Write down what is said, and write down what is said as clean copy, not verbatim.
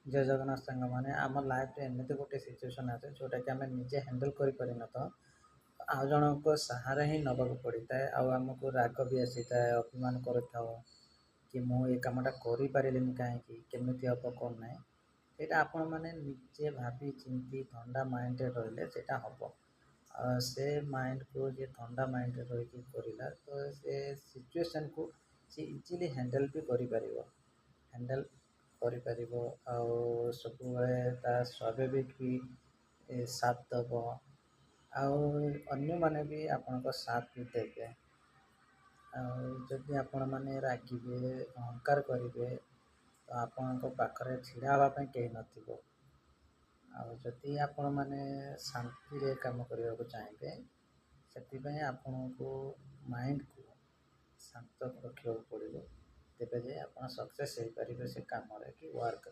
जय जगन्नाथ सांग मैंने आम लाइफ एमती गोटे सिचुएसन आसे जोटा कि आम निजे हैंडल कर तो आ जन को सहारा ही नवाक पड़ता है आमको राग भी आसी था अपमान कर कि मुझे कमटा कर कहीं केमी हम कौन ना यहाँ आपण मैंने निजे भाभी चिंती ठंडा माइंड रही से हम से माइंड को जे ठंडा माइंड रही करला तो से सिचुएशन को सी इजिली हैंडल भी कर हैंडल कर सब स्वाभाविक भी साथ दब अन्य माने भी आपण साथ भी देवे जदि आपण मैंने रागिबे अहंकार करेंगे तो आपण पाखे ढड़ा हाँपाई कहीं नथिबो जदि आपण मैंने शांति काम करने को चाहिए से आपण को माइंड को शांत रखा पड़ो तेज आप सक्सेस हो पारे से कम कि वर्क।